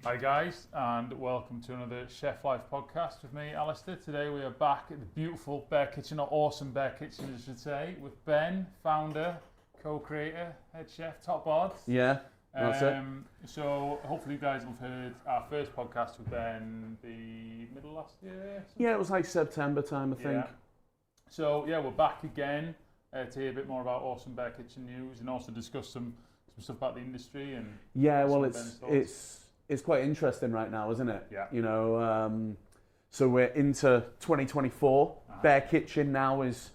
Hi guys, and welcome to another Chef Life podcast with me, Alistair. Today we are back at the beautiful Bear Kitchen, or awesome Bear Kitchen, I should say, with Ben, founder, co-creator, head chef, top odds. Yeah, that's it. So hopefully you guys have heard our first podcast with Ben the middle of last year. Yeah, it was like September time, I think. Yeah. So yeah, we're back again to hear a bit more about awesome Bear Kitchen news and also discuss some stuff about the industry and. Yeah, well, it's quite interesting right now, isn't it? Yeah. You know, so we're into 2024. Bear Kitchen now is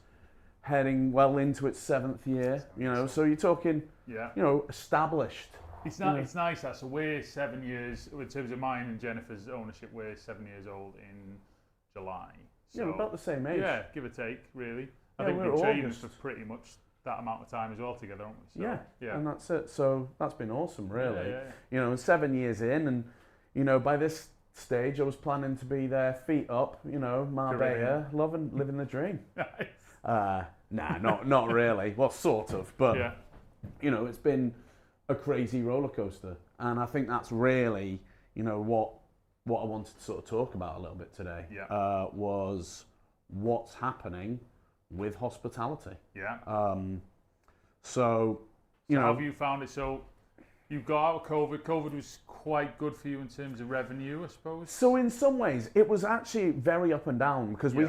heading well into its 7th year. You know, so you're talking, you know, established. It's not. It's nice that. So we're 7 years in terms of mine and Jennifer's ownership. We're 7 years old in July. So, yeah, we're about the same age. Yeah, give or take, really. I Yeah, think we've been trading August. for pretty much that amount of time as well together, haven't we? So, yeah, and that's it. So that's been awesome, really. Yeah. You know, 7 years in, and you know, by this stage, I was planning to be there, feet up. You know, Marbella, living the dream. Nice. Nah, not really. Well, sort of, but you know, it's been a crazy roller coaster, and I think that's really, you know, what I wanted to sort of talk about a little bit today. Was what's happening with hospitality. Yeah. So How have you found it? So you got out of COVID. COVID was quite good for you in terms of revenue, I suppose. So in some ways, it was actually very up and down because we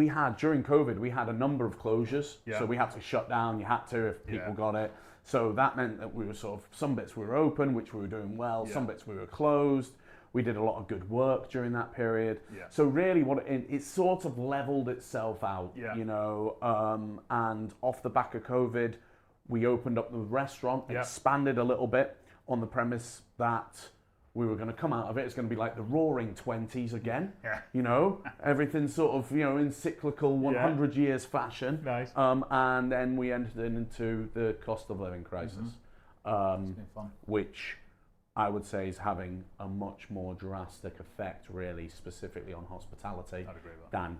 had during COVID we had a number of closures. Yeah. So we had to shut down. You had to if people got it. So that meant that we were sort of some bits we were open, which we were doing well. Some bits we were closed. We did a lot of good work during that period. Yeah. So really, it sort of leveled itself out. Yeah. You know, and off the back of COVID, we opened up the restaurant, expanded a little bit on the premise that we were going to come out of it. It's going to be like the Roaring 20s again. Yeah. You know, everything's sort of, you know, in cyclical 100 years fashion. Nice. And then we entered into the cost of living crisis, it's been fun. which I would say is having a much more drastic effect, really, specifically on hospitality. I'd agree with that.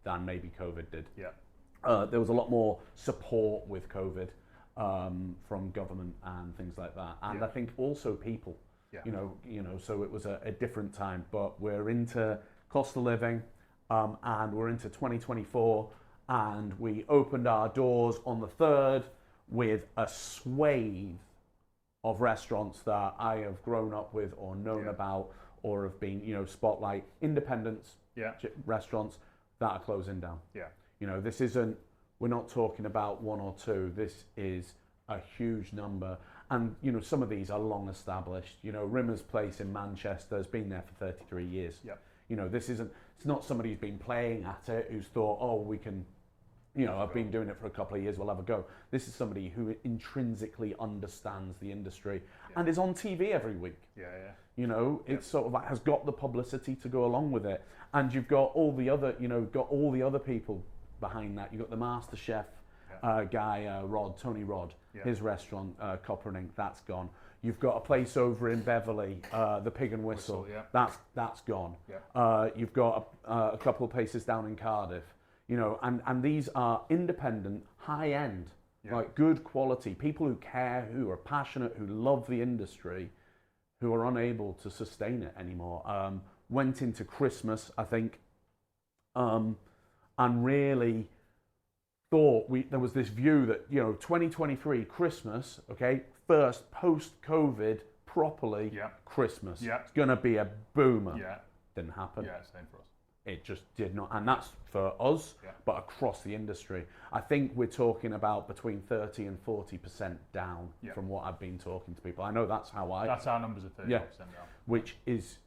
than maybe COVID did. Yeah. There was a lot more support with COVID from government and things like that, and I think also people. Yeah. You know, so it was a different time. But we're into cost of living, and we're into 2024, and we opened our doors on the 3rd with a swathe of restaurants that I have grown up with or known about or have been, you know, spotlight independents, restaurants that are closing down. Yeah. You know, we're not talking about one or two. This is a huge number. And, you know, some of these are long established. You know, Rimmer's Place in Manchester has been there for 33 years. Yeah. You know, it's not somebody who's been playing at it, who's thought, oh, we can, you know, I've been doing it for a couple of years, we'll have a go. This is somebody who intrinsically understands the industry and is on TV every week. Yeah. You know, it's sort of like has got the publicity to go along with it. And you've got all the other, you know, people behind that. You've got the master chef guy, Tony Rod, his restaurant, Coppering, that's gone. You've got a place over in Beverley, the Pig and Whistle, that's gone. You've got a couple of places down in Cardiff. You know, and these are independent, high-end, like good quality, people who care, who are passionate, who love the industry, who are unable to sustain it anymore. Went into Christmas, I think, and really thought there was this view that, you know, 2023 Christmas, okay, first post-COVID properly Christmas. Yeah. It's going to be a boomer. Yeah. Didn't happen. Yeah, same for us. It just did not, and that's for us, but across the industry. I think we're talking about between 30 and 40% down from what I've been talking to people. I know that's how That's our numbers are 30% down. Which is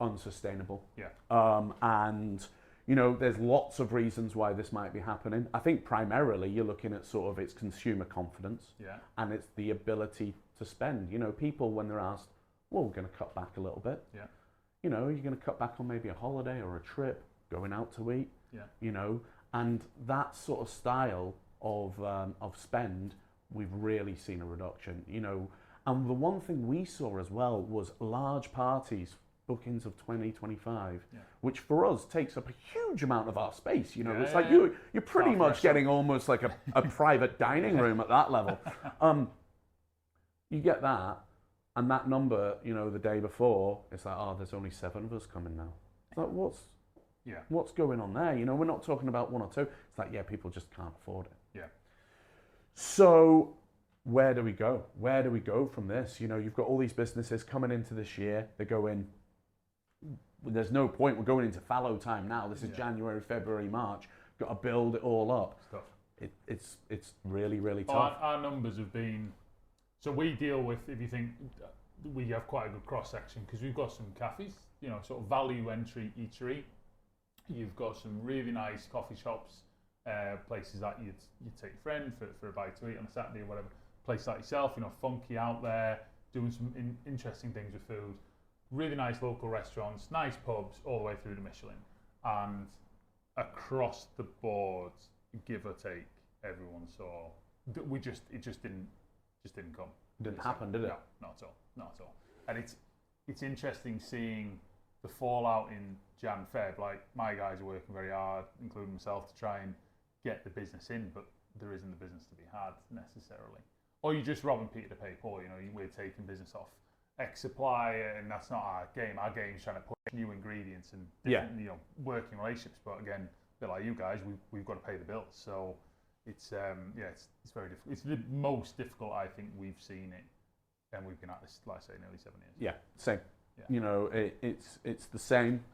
unsustainable. Yeah. And, you know, there's lots of reasons why this might be happening. I think primarily you're looking at sort of its consumer confidence and it's the ability to spend. You know, people, when they're asked, well, we're going to cut back a little bit. Yeah. You know, you're going to cut back on maybe a holiday or a trip, going out to eat, you know, and that sort of style of spend, we've really seen a reduction, you know. And the one thing we saw as well was large parties, bookings of 2025, which for us takes up a huge amount of our space, you know. It's like you're pretty much getting almost like a private dining room at that level. You get that. And that number, you know, the day before, it's like, oh, there's only 7 of us coming now. It's like, what's going on there? You know, we're not talking about 1 or 2. It's like, yeah, people just can't afford it. Yeah. So where do we go? Where do we go from this? You know, you've got all these businesses coming into this year. They're going, there's no point. We're going into fallow time now. This is January, February, March. Got to build it all up. It's really, really tough. Our numbers have been, so we deal with, if you think, we have quite a good cross section because we've got some cafes, you know, sort of value entry eatery. You've got some really nice coffee shops, places that you'd take your friend for a bite to eat on a Saturday or whatever. Place like yourself, you know, funky out there, doing some interesting things with food. Really nice local restaurants, nice pubs, all the way through to Michelin. And across the board, give or take, everyone saw, it just didn't come. Didn't happen, did it? No, not at all. And it's interesting seeing the fallout in Jan, Feb. Like, my guys are working very hard, including myself, to try and get the business in, but there isn't the business to be had necessarily. Or you're just robbing Peter to pay Paul. You know, we're taking business off X supplier, and that's not our game. Our game is trying to push new ingredients and different, you know, working relationships. But again, a bit like you guys, we've got to pay the bills. So it's it's very difficult. It's the most difficult I think we've seen it, and we've been at this, like I say, nearly 7 years. Yeah, same. Yeah. You know, it's the same.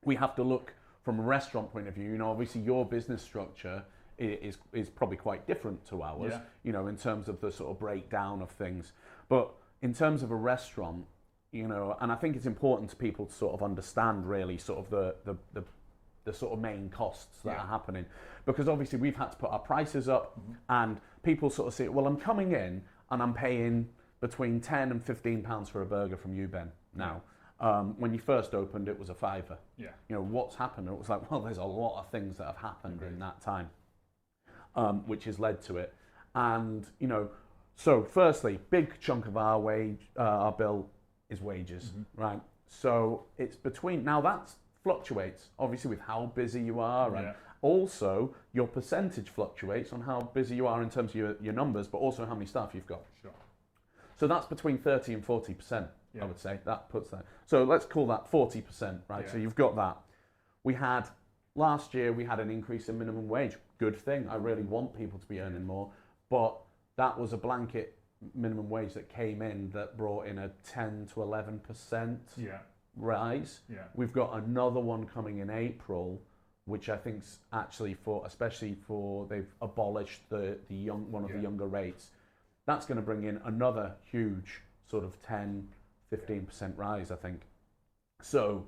We have to look from a restaurant point of view. You know, obviously your business structure is probably quite different to ours. Yeah. You know, in terms of the sort of breakdown of things, but in terms of a restaurant, you know, and I think it's important to people to sort of understand really sort of the sort of main costs that are happening, because obviously we've had to put our prices up, and people sort of say, well, I'm coming in and I'm paying between £10 and £15 for a burger from you, Ben, now. When you first opened, it was a £5. Yeah. You know, what's happened? It was like, well, there's a lot of things that have happened in that time, which has led to it. And, you know, so firstly, big chunk of our bill is wages, right? So it's between, now that fluctuates, obviously, with how busy you are, and also your percentage fluctuates on how busy you are in terms of your numbers, but also how many staff you've got. Sure. So that's between 30 and 40%, I would say. That puts that. So let's call that 40%, right? Yeah. So you've got that. Last year, we had an increase in minimum wage. Good thing. I really want people to be earning more. But that was a blanket minimum wage that came in that brought in a 10 to 11% rise. Yeah. We've got another one coming in April, which I think's actually they've abolished the younger rates. That's going to bring in another huge sort of 10, 15% rise, I think. So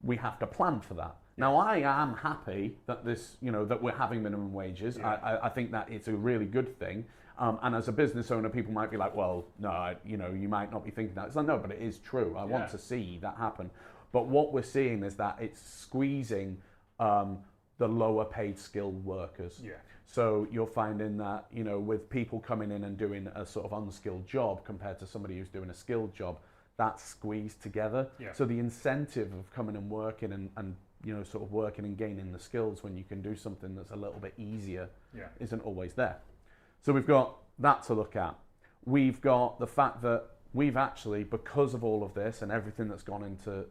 we have to plan for that. Now, I am happy that that we're having minimum wages. Yeah. I think that it's a really good thing. And as a business owner, people might be like, well, no, you might not be thinking that. It's like, no, but it is true. I want to see that happen. But what we're seeing is that it's squeezing the lower paid skilled workers. Yeah. So you're finding that, with people coming in and doing a sort of unskilled job compared to somebody who's doing a skilled job, that's squeezed together. Yeah. So the incentive of coming and working and sort of working and gaining the skills when you can do something that's a little bit easier isn't always there. So we've got that to look at. We've got the fact that we've actually, because of all of this and everything that's gone into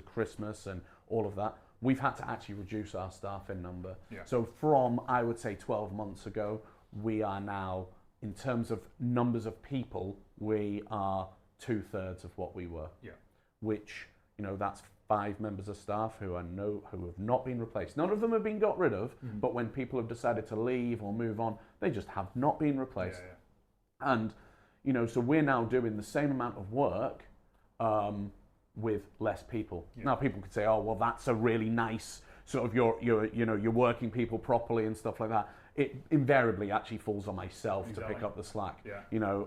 Christmas and all of that, we've had to actually reduce our staffing number. Yeah. So from, I would say, 12 months ago, we are now, in terms of numbers of people, we are 2/3 of what we were. Yeah. Which, that's 5 members of staff who have not been replaced. None of them have been got rid of, but when people have decided to leave or move on, they just have not been replaced. Yeah. And, so we're now doing the same amount of work with less people. Yeah. Now people could say, oh, well, that's a really nice sort of you're working people properly and stuff like that. It invariably actually falls on myself to pick up the slack. Yeah.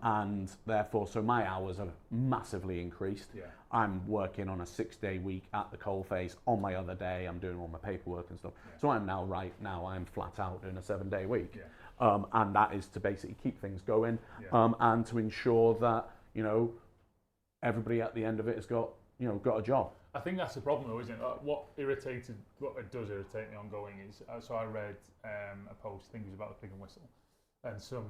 And therefore, so my hours have massively increased. Yeah. I'm working on a 6-day week at the coalface. On my other day, I'm doing all my paperwork and stuff. Yeah. So I'm flat out doing a 7-day week. Yeah. And that is to basically keep things going, and to ensure that, everybody at the end of it has got a job. I think that's the problem, though, isn't it? What it does irritate me ongoing is, so I read a post, things about the pig and whistle, and some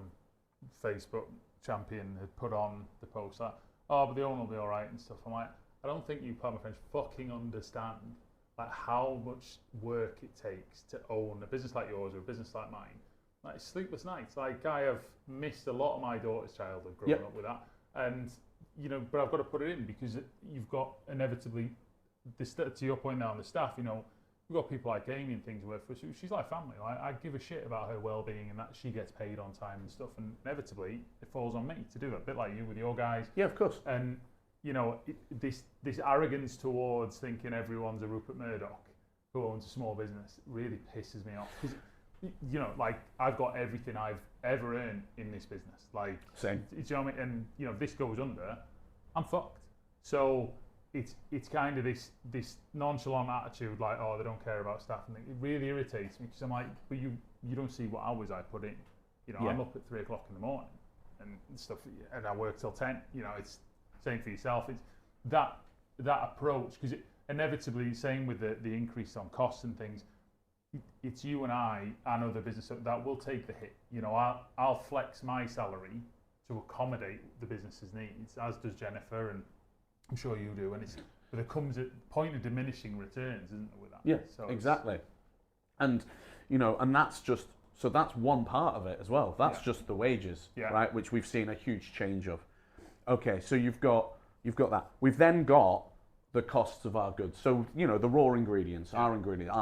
Facebook champion had put on the post like, oh, but the owner will be all right and stuff. I'm like, I don't think you, pardon my French, fucking understand like how much work it takes to own a business like yours or a business like mine. Like sleepless nights. Like I have missed a lot of my daughter's childhood growing up with that, and you know, but I've got to put it in because you've got inevitably, to your point now on the staff, you know, we've got people like Amy and things who work for us. She's like family. Like, I give a shit about her well-being and that she gets paid on time and stuff. And inevitably, it falls on me to do it. A bit like you with your guys. Yeah, of course. And you know, this arrogance towards thinking everyone's a Rupert Murdoch who owns a small business really pisses me off. Because you know, like I've got everything I've ever earned in this business. Like, same. Do you know what I mean? And you know, if this goes under, I'm fucked. So it's kind of this nonchalant attitude, like, oh, they don't care about staff, and it really irritates me because I'm like, but you don't see what hours I put in. You know, I'm up at 3 o'clock in the morning and stuff, and I work till 10. You know, it's same for yourself. It's that approach, because inevitably, same with the increase on costs and things. It's you and I and other business that will take the hit. You know, I'll flex my salary to accommodate the business's needs, as does Jennifer, and I'm sure you do. And but there comes a point of diminishing returns, isn't there, with that? Yeah, so exactly. And you know, and that's just that's one part of it as well. That's just the wages, right? Which we've seen a huge change of. Okay, so you've got that. We've then got the costs of our goods. So, you know, the raw ingredients, our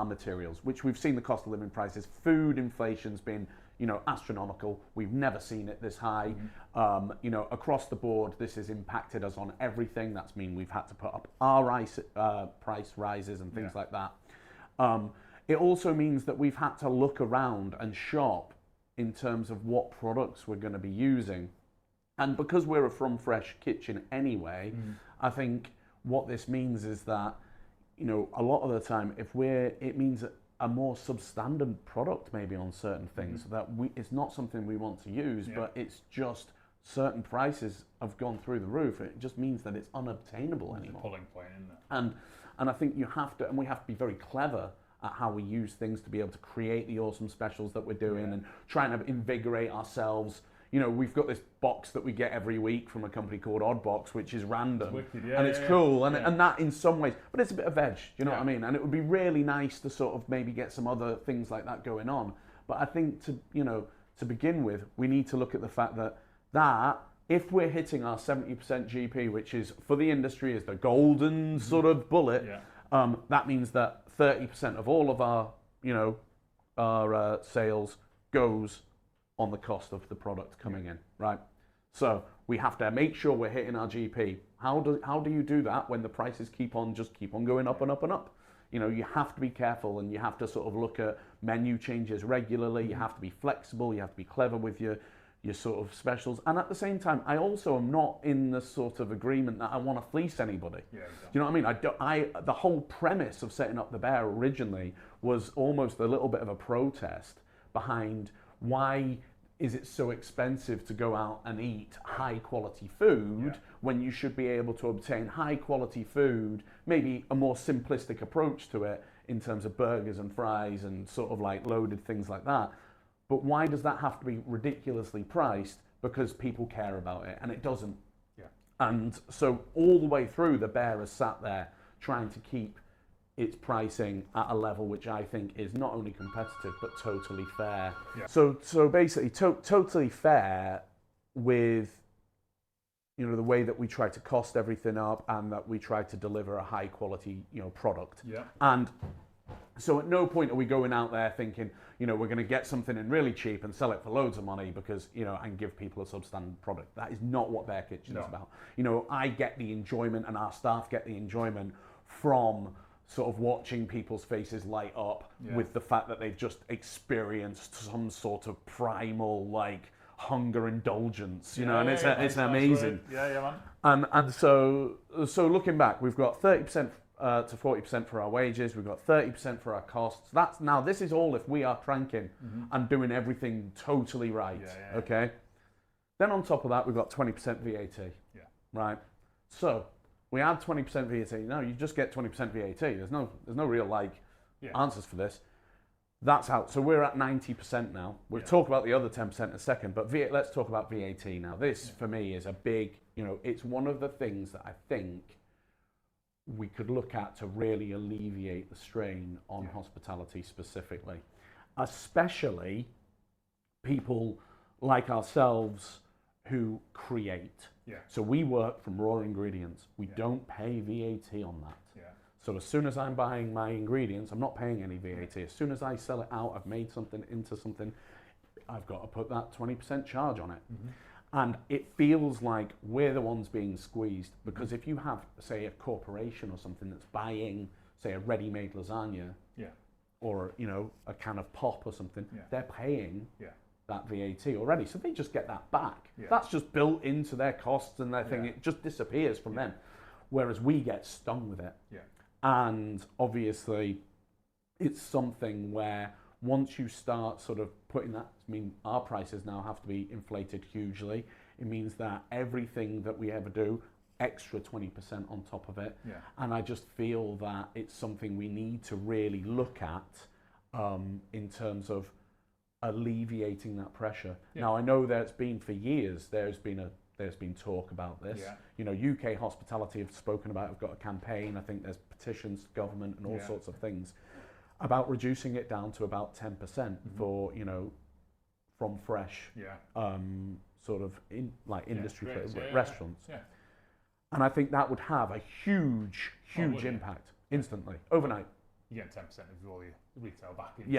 materials, which we've seen the cost of living prices. Food inflation's been, you know, astronomical. We've never seen it this high. You know, across the board, this has impacted us on everything. That's mean we've had to put up our price rises and things like that. It also means that we've had to look around and shop in terms of what products we're going to be using. And because we're a From Fresh kitchen anyway, I think what this means is that, you know, a lot of the time, it means a more substandard product maybe on certain things, that it's not something we want to use, but it's just certain prices have gone through the roof. It just means that it's unobtainable anymore. It's a pulling point, isn't it? And I think we have to be very clever at how we use things to be able to create the awesome specials that we're doing and trying to invigorate ourselves. You know, we've got this box that we get every week from a company called Oddbox, which is random, it's wicked, and it's cool, and that in some ways, but it's a bit of edge, do you know what I mean? And it would be really nice to sort of maybe get some other things like that going on. But I think to begin with, we need to look at the fact that if we're hitting our 70% GP, which is for the industry is the golden sort of bullet, that means that 30% of all of our sales goes on the cost of the product coming in, right? So we have to make sure we're hitting our GP. How do you do that when the prices keep on going up and up and up? You know, you have to be careful, and you have to sort of look at menu changes regularly. You have to be flexible. You have to be clever with your sort of specials. And at the same time, I also am not in the sort of agreement that I want to fleece anybody. Yeah, exactly. You know what I mean? The whole premise of setting up the Bear originally was almost a little bit of a protest behind why is it so expensive to go out and eat high quality food when you should be able to obtain high quality food, maybe a more simplistic approach to it in terms of burgers and fries and sort of like loaded things like that. But why does that have to be ridiculously priced? Because people care about it, and it doesn't. Yeah. And so all the way through, the Bear has sat there trying to keep its pricing at a level which I think is not only competitive but totally fair. Yeah. So basically, totally fair with, you know, the way that we try to cost everything up and that we try to deliver a high quality, you know, product. Yeah. And so at no point are we going out there thinking, you know, we're going to get something in really cheap and sell it for loads of money because, you know, and give people a substandard product. That is not what Bear Kitchen is about. You know, I get the enjoyment and our staff get the enjoyment from sort of watching people's faces light up with the fact that they've just experienced some sort of primal like hunger indulgence, you know, and it's amazing. Man. And so looking back, we've got 30% to 40% for our wages, we've got 30% for our costs. This is all if we are cranking and doing everything totally right. Okay. Then on top of that, we've got 20% VAT. Yeah. Right. So we add 20% VAT. No, you just get 20% VAT. There's no real answers for this. That's out. So we're at 90% now. We'll talk about the other 10% in a second, but let's talk about VAT now. This, for me, is a big, it's one of the things that I think we could look at to really alleviate the strain on hospitality specifically, especially people like ourselves who create. So we work from raw ingredients. We don't pay VAT on that. So as soon as I'm buying my ingredients, I'm not paying any VAT. As soon as I sell it out, I've made something into something, I've got to put that 20% charge on it. And it feels like we're the ones being squeezed, because if you have, say, a corporation or something that's buying, say, a ready-made lasagna, or a can of pop or something, they're paying that VAT already, so they just get that back. That's just built into their costs and their thing. It just disappears from them, whereas we get stung with it. And obviously, it's something where once you start sort of putting that, our prices now have to be inflated hugely. It means that everything that we ever do, extra 20% on top of it. And I just feel that it's something we need to really look at in terms of alleviating that pressure. Now, I know there's been for years, there's been talk about this. UK hospitality have spoken about, have got a campaign. I think there's petitions to government and all sorts of things about reducing it down to about 10% for, from fresh sort of industry restaurants. And I think that would have a huge impact instantly, overnight. You get 10% of all your retail back in.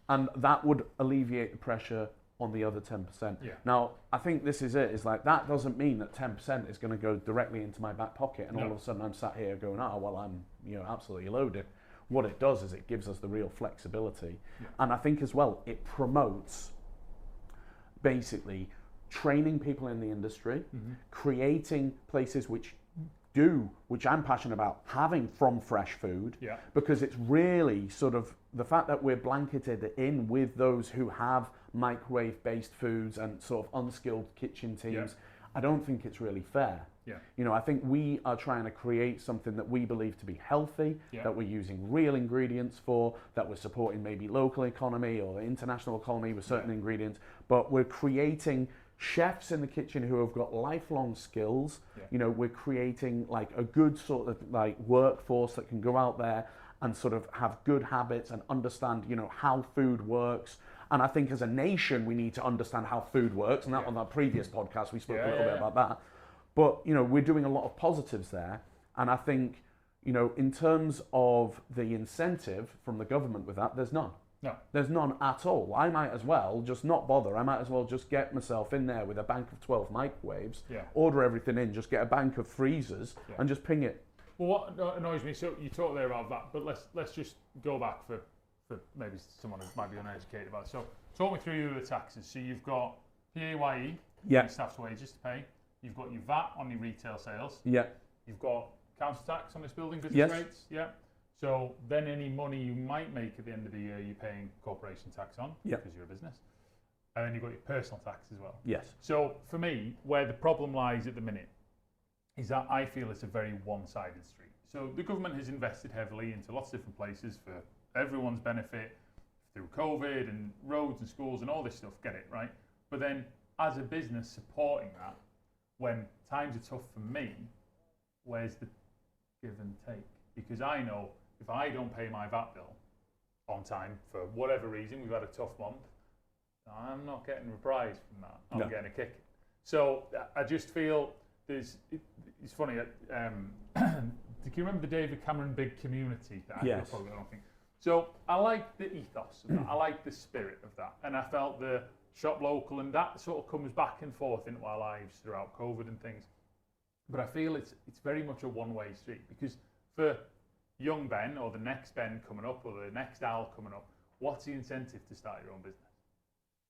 And that would alleviate the pressure on the other 10%. Now, I think this is it. It's like, that doesn't mean that 10% is going to go directly into my back pocket and all of a sudden I'm sat here going, I'm absolutely loaded. What it does is it gives us the real flexibility. And I think as well, it promotes basically training people in the industry, creating places which I'm passionate about, having from fresh food, because it's really sort of the fact that we're blanketed in with those who have microwave-based foods and sort of unskilled kitchen teams. I don't think it's really fair. I think we are trying to create something that we believe to be healthy, that we're using real ingredients for, that we're supporting maybe local economy or the international economy with certain ingredients, but we're creating chefs in the kitchen who have got lifelong skills. We're creating like a good sort of like workforce that can go out there and sort of have good habits and understand, how food works. And I think as a nation, we need to understand how food works. And that on our previous podcast, we spoke a little bit about that. But, we're doing a lot of positives there. And I think, in terms of the incentive from the government with that, there's none. There's none at all. I might as well just not bother. I might as well just get myself in there with a bank of 12 microwaves, order everything in, just get a bank of freezers and just ping it. Well, what annoys me, so you talk there about that, but let's just go back for maybe someone who might be uneducated about it. So talk me through the taxes. So you've got PAYE, your staff's wages to pay. You've got your VAT on your retail sales. You've got council tax on this building business rates. So then any money you might make at the end of the year, you're paying corporation tax on because you're a business. And then you've got your personal tax as well. So for me, where the problem lies at the minute is that I feel it's a very one-sided street. So the government has invested heavily into lots of different places for everyone's benefit through COVID and roads and schools and all this stuff, get it, right? But then as a business supporting that, when times are tough for me, where's the give and take? Because I know if I don't pay my VAT bill on time for whatever reason, we've had a tough month, I'm not getting reprised from that. I'm getting a kick. So I just feel it's funny. Do you remember the David Cameron Big Community? Yes. I don't think. So I like the ethos of that. I like the spirit of that. And I felt the shop local, and that sort of comes back and forth into our lives throughout COVID and things. But I feel it's very much a one-way street, because for young Ben or the next Ben coming up or the next Al coming up, what's the incentive to start your own business?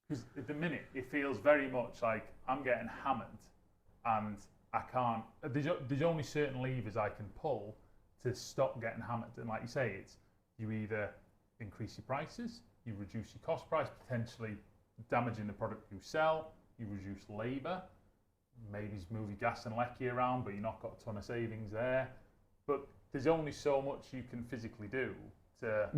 Because at the minute, it feels very much like I'm getting hammered and I can't, there's only certain levers I can pull to stop getting hammered. And like you say, it's you either increase your prices, you reduce your cost price, potentially damaging the product you sell, you reduce labour, maybe move your gas and lecky around, but you've not got a ton of savings there. But there's only so much you can physically do to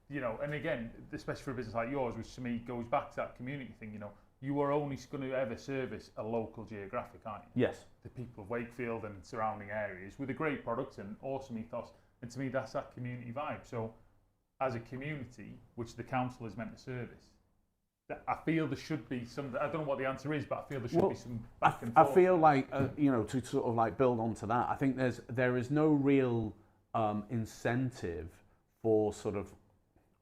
you know, and again, especially for a business like yours, which to me goes back to that community thing, you know, you are only going to ever service a local geographic, aren't you? Yes. The people of Wakefield and surrounding areas with a great product and awesome ethos. And to me, that's that community vibe. So as a community, which the council is meant to service, I feel there should be some, I don't know what the answer is, but I feel there should be some back and forth. I feel like, you know, to sort of like build onto that, I think there is no real incentive for sort of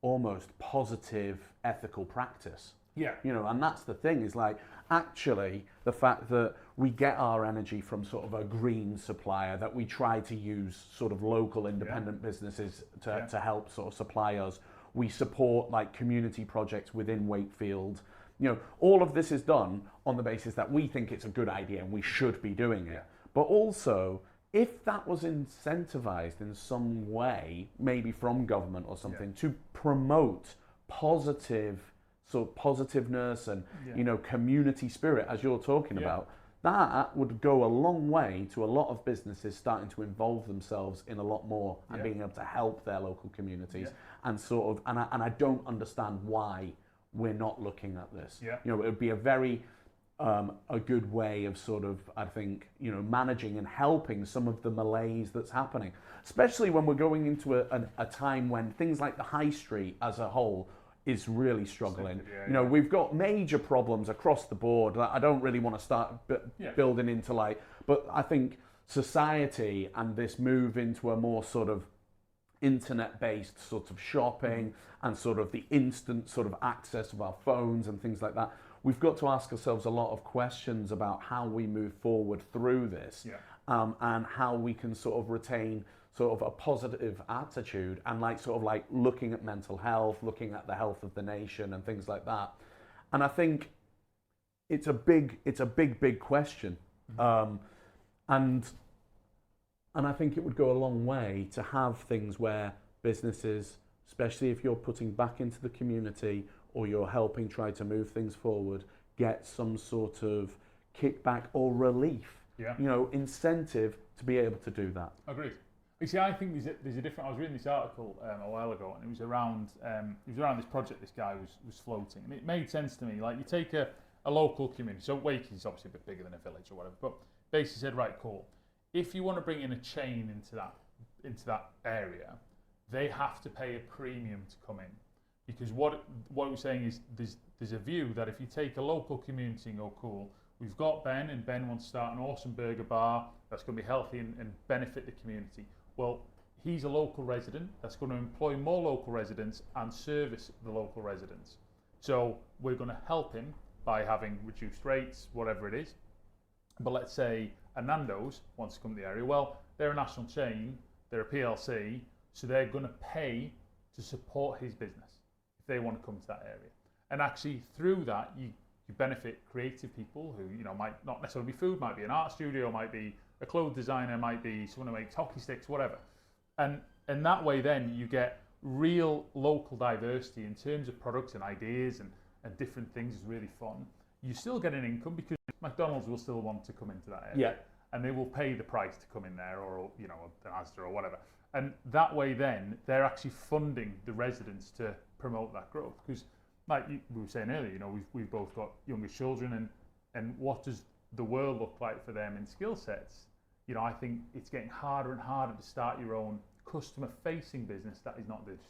almost positive ethical practice. Yeah. You know, and that's the thing, is like, actually, the fact that we get our energy from sort of a green supplier, that we try to use sort of local independent businesses to help sort of supply us. We support like community projects within Wakefield. You know, all of this is done on the basis that we think it's a good idea and we should be doing it. But also, if that was incentivized in some way, maybe from government or something, to promote positiveness and you know, community spirit, as you're talking about, that would go a long way to a lot of businesses starting to involve themselves in a lot more and being able to help their local communities and sort of, and I don't understand why we're not looking at this. You know, it would be a very a good way of sort of, I think, you know, managing and helping some of the malaise that's happening, especially when we're going into a time when things like the high street as a whole is really struggling. You know, we've got major problems across the board that I don't really want to start building into, like, but I think society and this move into a more sort of internet-based sort of shopping and sort of the instant sort of access of our phones and things like that, we've got to ask ourselves a lot of questions about how we move forward through this, and how we can sort of retain sort of a positive attitude and like sort of like looking at mental health, looking at the health of the nation and things like that. And I think it's a big question. And I think it would go a long way to have things where businesses, especially if you're putting back into the community or you're helping try to move things forward, get some sort of kickback or relief, you know, incentive to be able to do that. Agreed. You see, I think there's a different. I was reading this article a while ago, and it was around this project this guy was floating, and it made sense to me. Like, you take a local community, so Wake is obviously a bit bigger than a village or whatever, but basically said, right, cool. If you want to bring in a chain into that area, they have to pay a premium to come in, because what we're saying is there's a view that if you take a local community and go, cool, we've got Ben, and Ben wants to start an awesome burger bar that's going to be healthy and benefit the community. Well, he's a local resident that's going to employ more local residents and service the local residents. So we're going to help him by having reduced rates, whatever it is. But let's say a Nando's wants to come to the area. Well, they're a national chain, they're a PLC, so they're going to pay to support his business if they want to come to that area. And actually through that, you benefit creative people who, you know, might not necessarily be food, might be an art studio, might be a clothes designer, might be someone who makes hockey sticks, whatever. And that way then you get real local diversity in terms of products and ideas and different things. Is really fun. You still get an income because McDonald's will still want to come into that area. And they will pay the price to come in there, or, you know, an Asda or whatever. And that way then they're actually funding the residents to promote that growth. Because like we were saying earlier, you know, we've both got younger children, and what does the world look like for them in skill sets? You know, I think it's getting harder and harder to start your own customer-facing business that is not digital.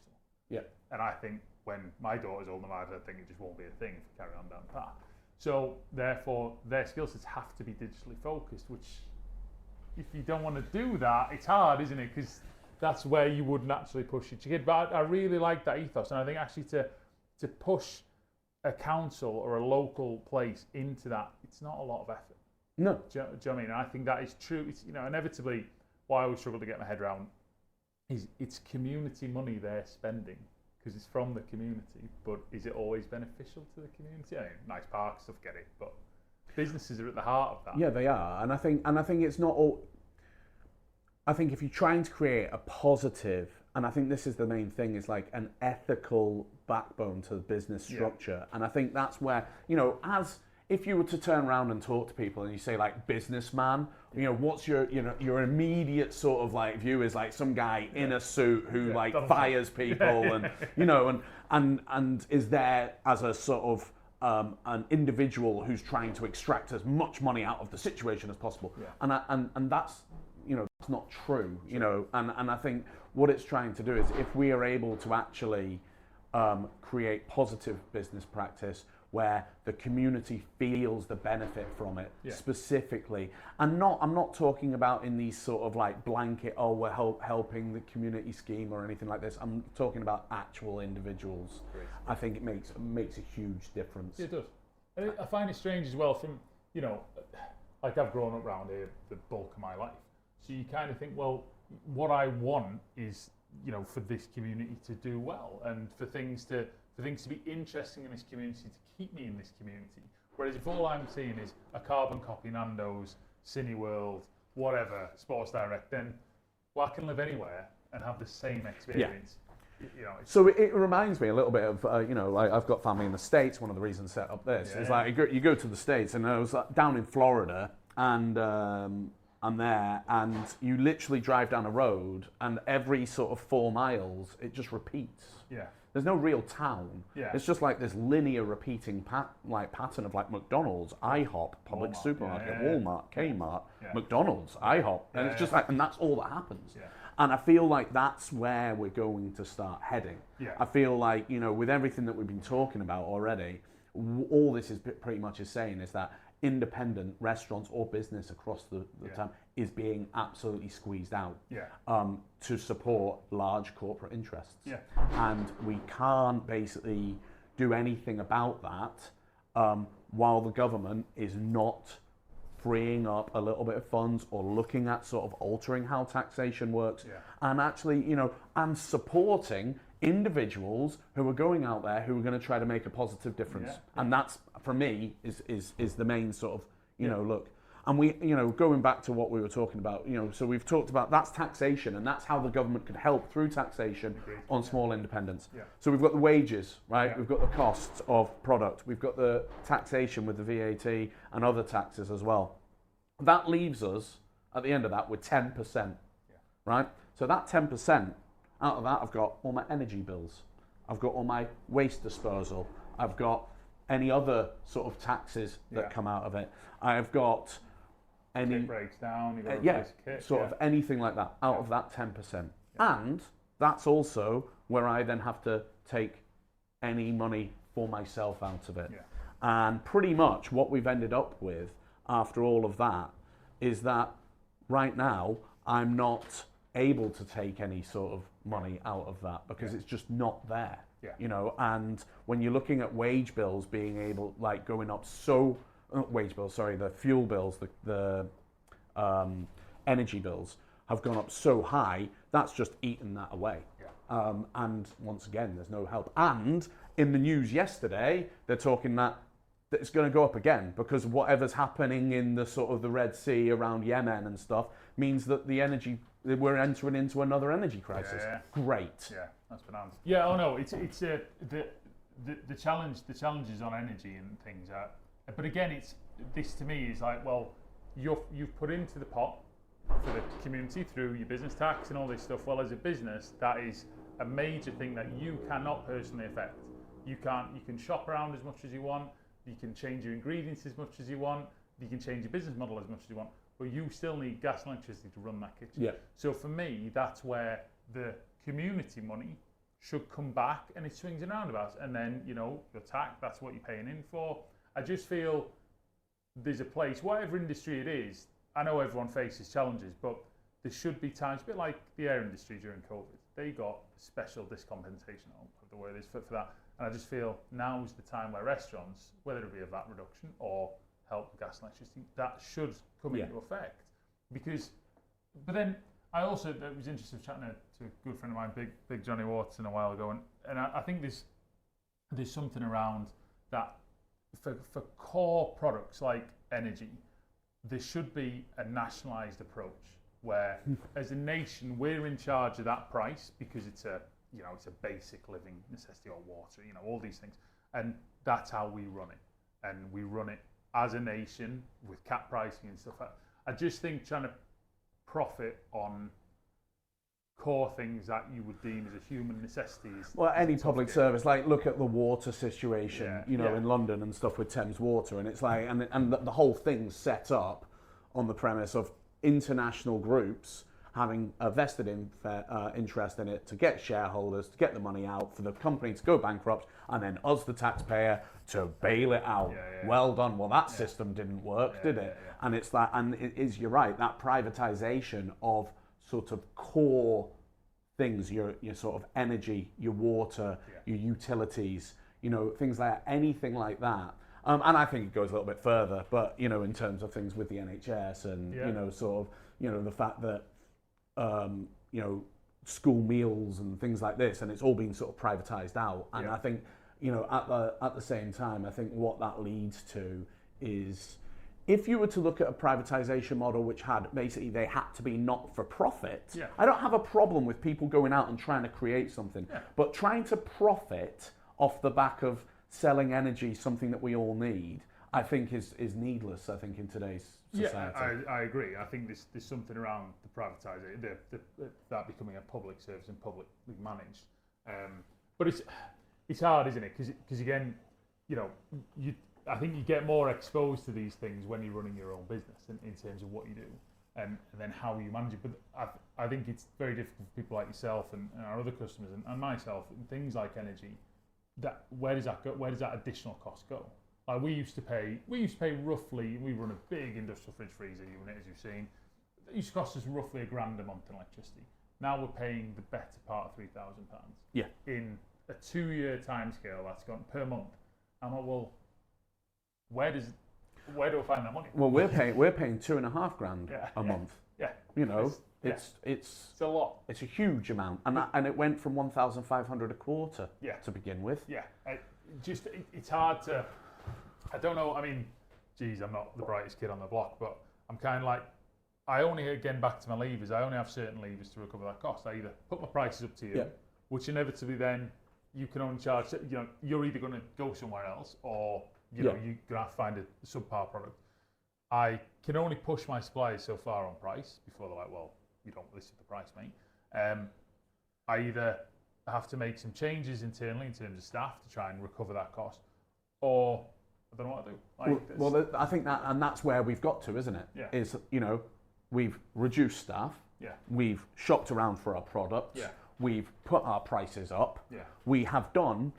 And I think when my daughter's old enough, I think it just won't be a thing if we carry on down the path. So therefore, their skill sets have to be digitally focused, which if you don't want to do that, it's hard, isn't it? Because that's where you would naturally push your kid. But I really like that ethos, and I think actually to push a council or a local place into that, it's not a lot of effort. No. Do you know what I mean? And I think that is true. It's, you know, inevitably, what I always struggle to get my head around is it's community money they're spending because it's from the community, but is it always beneficial to the community? I mean, nice parks, stuff, get it, but businesses are at the heart of that. Yeah, they are, and I think it's not all. I think if you're trying to create a positive, and I think this is the main thing, is like an ethical backbone to the business structure, and I think that's where, you know, as if you were to turn around and talk to people and you say like businessman, what's your, your immediate sort of like view is like some guy in a suit who like fires people and, and is there as a sort of an individual who's trying to extract as much money out of the situation as possible. Yeah. And that's, it's not true, and I think what it's trying to do is if we are able to actually create positive business practice where the community feels the benefit from it specifically, and I'm not talking about in these sort of like blanket, we're helping the community scheme or anything like this. I'm talking about actual individuals. Great. I think it makes a huge difference. It does. And I find it strange as well from, like I've grown up around here the bulk of my life. So you kind of think, well, what I want is, for this community to do well and for things to be interesting in this community, to keep me in this community. Whereas if all I'm seeing is a carbon copy Nando's, Cineworld, whatever, Sports Direct, then I can live anywhere and have the same experience. Yeah. So it reminds me a little bit of, like I've got family in the States. One of the reasons I set up this is like you go to the States, and I was down in Florida, and I'm there, and you literally drive down a road, and every sort of 4 miles, it just repeats. Yeah. There's no real town. Yeah. It's just like this linear repeating pattern of like McDonald's, IHOP, Public Supermarket, Walmart, Kmart, McDonald's, IHOP, and it's just like, and that's all that happens. Yeah. And I feel like that's where we're going to start heading. Yeah. I feel like, with everything that we've been talking about already, all this is pretty much is saying is that independent restaurants or business across the town is being absolutely squeezed out to support large corporate interests. Yeah. And we can't basically do anything about that while the government is not freeing up a little bit of funds or looking at sort of altering how taxation works and actually, and supporting individuals who are going out there who are going to try to make a positive difference. Yeah. And that's, for me, is the main sort of, look. And we, going back to what we were talking about, so we've talked about that's taxation, and that's how the government could help through taxation on small independents. Yeah. So we've got the wages, right? Yeah. We've got the costs of product. We've got the taxation with the VAT and other taxes as well. That leaves us, at the end of that, with 10%, right? So that 10%, out of that, I've got all my energy bills. I've got all my waste disposal. I've got any other sort of taxes that come out of it. I've got any... Kit breaks down, you've got to replace kit. Sort of anything like that, out of that 10%. Yeah. And that's also where I then have to take any money for myself out of it. Yeah. And pretty much what we've ended up with after all of that is that right now I'm not able to take any sort of money out of that because it's just not there. Yeah. And when you're looking at wage bills being able, like going up so, the fuel bills, the energy bills have gone up so high, that's just eaten that away. Yeah. And once again, there's no help. And in the news yesterday, they're talking that it's going to go up again because whatever's happening in the sort of the Red Sea around Yemen and stuff means that we're entering into another energy crisis. Yeah. Great. Yeah, that's bananas. Yeah, no, it's the challenges on energy and things are, but again, this to me is like, well, you've put into the pot for the community through your business tax and all this stuff. Well, as a business, that is a major thing that you cannot personally affect. You can shop around as much as you want. You can change your ingredients as much as you want. You can change your business model as much as you want. But you still need gas and electricity to run that kitchen. Yeah. So for me, that's where the community money should come back, and it swings and roundabouts. And then, your tax, that's what you're paying in for. I just feel there's a place, whatever industry it is, I know everyone faces challenges, but there should be times, a bit like the air industry during COVID, they got special dispensation, I'll put the word is for that. And I just feel now is the time where restaurants, whether it be a VAT reduction or help with gas and electricity, that should come into effect. But then I also, it was interesting chatting to a good friend of mine, Big Johnny Watson, a while ago, and I think there's something around that for core products like energy, there should be a nationalised approach where, as a nation, we're in charge of that price because it's a basic living necessity, or water, all these things, and that's how we run it, and we run it as a nation with cap pricing and stuff. I just think trying to profit on core things that you would deem as a human necessity is any public service, like look at the water situation, in London and stuff with Thames Water, and it's like, and the whole thing's set up on the premise of international groups having a vested interest in it to get shareholders, to get the money out, for the company to go bankrupt, and then us, the taxpayer, to bail it out. Well done. Well, that system didn't work, did it? And it's that, and it is, you're right, that privatization of sort of core things, your sort of energy, your water, your utilities, things like anything like that. And I think it goes a little bit further, but in terms of things with the NHS and sort of the fact that school meals and things like this, and it's all been sort of privatized out. And I think at the same time, I think what that leads to is, if you were to look at a privatization model which had basically, they had to be not for profit, I don't have a problem with people going out and trying to create something, but trying to profit off the back of selling energy, something that we all need, I think is needless, I think, in today's society. Yeah, I agree. I think there's something around the privatisation, that becoming a public service and publicly managed. But it's hard, isn't it? Because again, I think you get more exposed to these things when you're running your own business in terms of what you do and then how you manage it. But I think it's very difficult for people like yourself and our other customers and myself, and things like energy. Where does that go? Where does that additional cost go? Like we used to pay roughly. We run a big industrial fridge freezer unit, as you've seen. It used to cost us roughly £1,000 a month in electricity. Now we're paying the better part of £3,000. Yeah. In a 2-year timescale, that's gone per month. I'm like, well, where do I find that money? Well, we're paying £2,500 a month. Yeah. It's a lot. It's a huge amount, and it went from 1,500 a quarter to begin with. Yeah. It's hard to. I don't know. I mean, geez, I'm not the brightest kid on the block, but I'm kind of like, I only, again, back to my levers, I only have certain levers to recover that cost. I either put my prices up to you, which inevitably then you can only charge, you're either going to go somewhere else or, you're going to have to find a subpar product. I can only push my suppliers so far on price before they're like, well, you don't list the price, mate. I either have to make some changes internally in terms of staff to try and recover that cost, or I don't know what I do. Well, I think that's where we've got to, isn't it? Yeah. Is, we've reduced staff. Yeah. We've shopped around for our products. Yeah. We've put our prices up. Yeah. We have done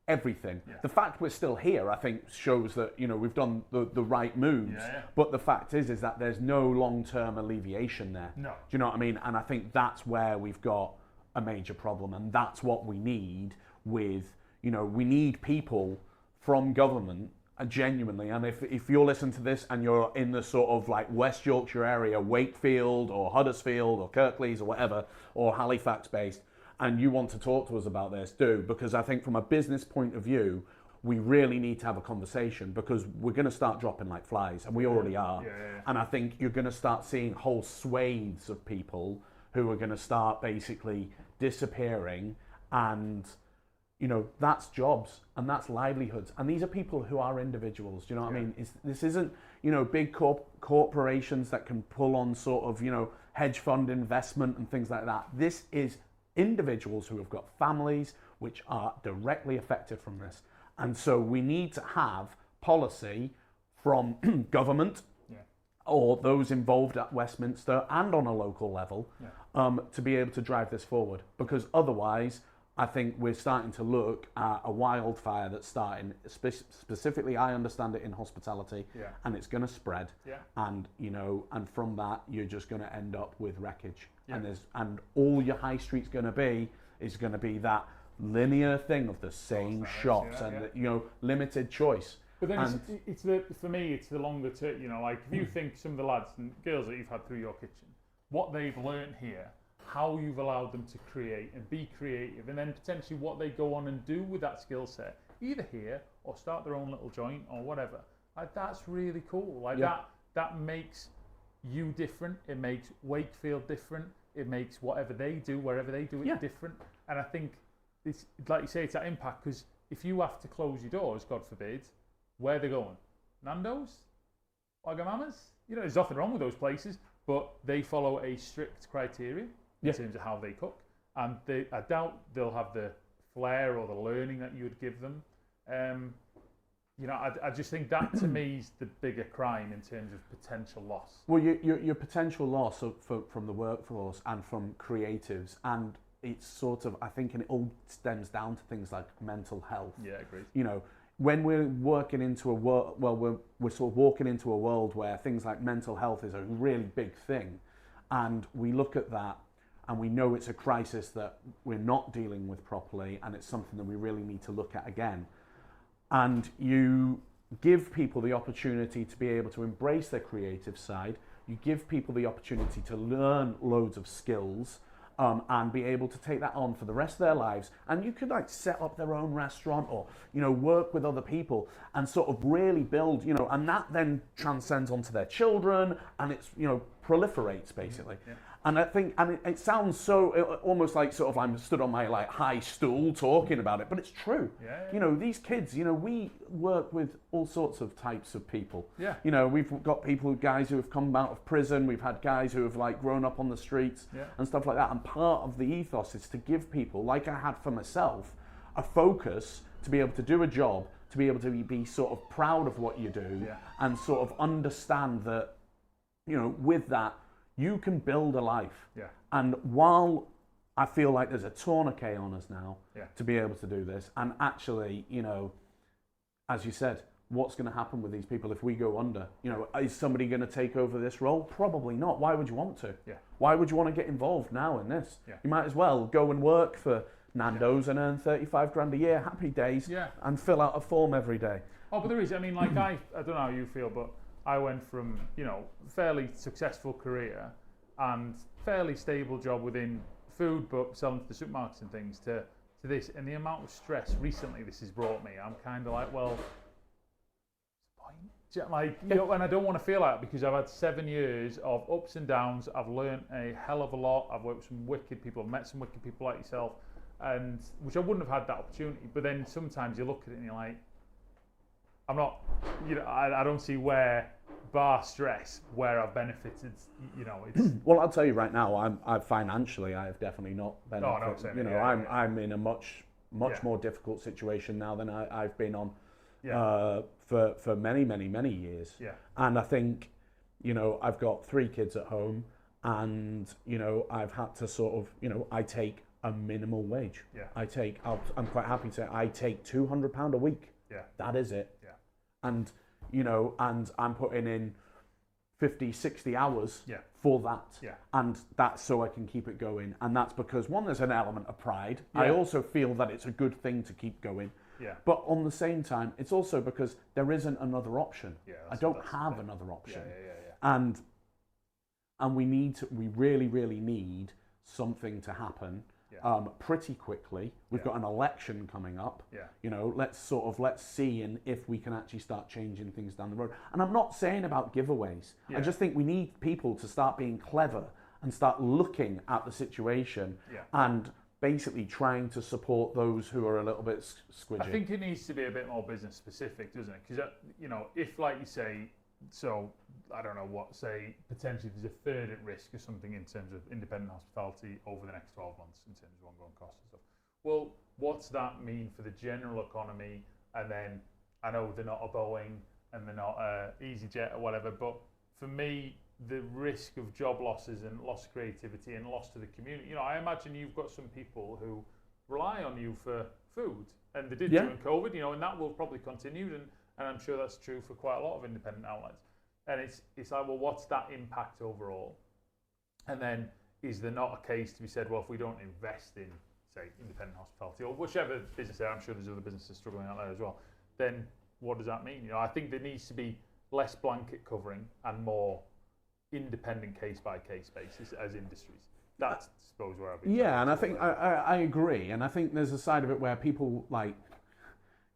everything. Yeah. The fact we're still here, I think, shows that we've done the right moves. Yeah. But the fact is that there's no long-term alleviation there. No. Do you know what I mean? And I think that's where we've got a major problem, and that's what we need with, we need people from government, genuinely. And if you're listening to this and you're in the sort of like West Yorkshire area, Wakefield or Huddersfield or Kirklees or whatever, or Halifax based, and you want to talk to us about this, do, because I think from a business point of view, we really need to have a conversation, because we're going to start dropping like flies, and we already are. Yeah. And I think you're going to start seeing whole swathes of people who are going to start basically disappearing, and that's jobs and that's livelihoods, and these are people who are individuals. Do you know what I mean? This isn't big corporations that can pull on sort of hedge fund investment and things like that. This is individuals who have got families which are directly affected from this, and so we need to have policy from government or those involved at Westminster and on a local level to be able to drive this forward, because otherwise I think we're starting to look at a wildfire that's starting, specifically, I understand it in hospitality, and it's going to spread, and and from that you're just going to end up with wreckage, and all your high street's going to be that linear thing of the same shops and limited choice. But then for me, it's the longer term. Like if you think some of the lads and girls that you've had through your kitchen, what they've learned here, how you've allowed them to create and be creative, and then potentially what they go on and do with that skill set, either here or start their own little joint or whatever. Like that's really cool. Like that makes you different. It makes Wakefield different. It makes whatever they do, wherever they do it, different. And I think it's like you say, it's that impact, because if you have to close your doors, God forbid, where are they going? Nando's? Wagamama's. You know, there's nothing wrong with those places, but they follow a strict criteria in terms of how they cook, and I doubt they'll have the flair or the learning that you would give them. You know, I just think that to me is the bigger crime in terms of potential loss. Well, your potential loss from the workforce and from creatives, and it's sort of, I think, and it all stems down to things like mental health. Yeah, agreed. You know, when we're working into a world, well, we're sort of walking into a world where things like mental health is a really big thing, and we look at that and we know it's a crisis that we're not dealing with properly, and it's something that we really need to look at again. And you give people the opportunity to be able to embrace their creative side. You give people the opportunity to learn loads of skills and be able to take that on for the rest of their lives. And you could like set up their own restaurant or, you know, work with other people and sort of really build, you know, and that then transcends onto their children and it's, you know, proliferates basically. Yeah. And I think, and it sounds so almost like sort of I'm stood on my like high stool talking about it, but it's true. Yeah. You know, these kids, you know, we work with all sorts of types of people. Yeah. You know, we've got guys who have come out of prison. We've had guys who have like grown up on the streets and stuff like that. And part of the ethos is to give people, like I had for myself, a focus to be able to do a job, to be able to be sort of proud of what you do and sort of understand that, you know, with that, you can build a life. Yeah. And while I feel like there's a tourniquet on us now to be able to do this, and actually, you know, as you said, what's going to happen with these people if we go under? You know, is somebody going to take over this role? Probably not. Why would you want to? Yeah. Why would you want to get involved now in this? Yeah. You might as well go and work for Nando's and earn 35 grand a year, happy days, and fill out a form every day. Oh, but there is. I mean, like I don't know how you feel, but I went from, you know, fairly successful career and fairly stable job within food, but selling to the supermarkets and things, to this. And the amount of stress recently this has brought me, I'm kind of like, well, what's the point? Like, you know, and I don't want to feel like that because I've had 7 years of ups and downs. I've learned a hell of a lot. I've worked with some wicked people. I've met some wicked people like yourself, and which I wouldn't have had that opportunity. But then sometimes you look at it and you're like, I'm not, you know, I don't see where, bar stress, where I've benefited, you know. It's well, I'll tell you right now, I financially, I have definitely not benefited. No, you know, I'm in a much more difficult situation now than I've been on for many years. Yeah. And I think, you know, I've got 3 kids at home, and you know, I've had to sort of, you know, I take a minimal wage. Yeah. I'm quite happy to say I take £200 a week. Yeah. That is it. Yeah. And you know, and I'm putting in 50, 60 hours for that. Yeah. And that's so I can keep it going. And that's because, one, there's an element of pride. Yeah. I also feel that it's a good thing to keep going. Yeah. But on the same time, it's also because there isn't another option. Yeah, I don't have another option. Yeah. And we really need something to happen pretty quickly. We've got an election coming up. Yeah. You know, let's see if we can actually start changing things down the road. And I'm not saying about giveaways. Yeah. I just think we need people to start being clever and start looking at the situation and basically trying to support those who are a little bit squidgy. I think it needs to be a bit more business specific, doesn't it? Because, you know, if, like you say, so I don't know what, say potentially there's a third at risk or something in terms of independent hospitality over the next 12 months in terms of ongoing costs and stuff. Well, what's that mean for the general economy? And then I know they're not a Boeing and they're not a EasyJet or whatever, but for me, the risk of job losses and loss of creativity and loss to the community, you know, I imagine you've got some people who rely on you for food, and they did during COVID, you know, and that will probably continue, and I'm sure that's true for quite a lot of independent outlets. And it's like, well, what's that impact overall? And then is there not a case to be said, well, if we don't invest in, say, independent hospitality or whichever business there, I'm sure there's other businesses struggling out there as well, then what does that mean? You know, I think there needs to be less blanket covering and more independent case-by-case basis as industries. That's, I suppose, where I've been. Yeah, and I think I agree. And I think there's a side of it where people, like,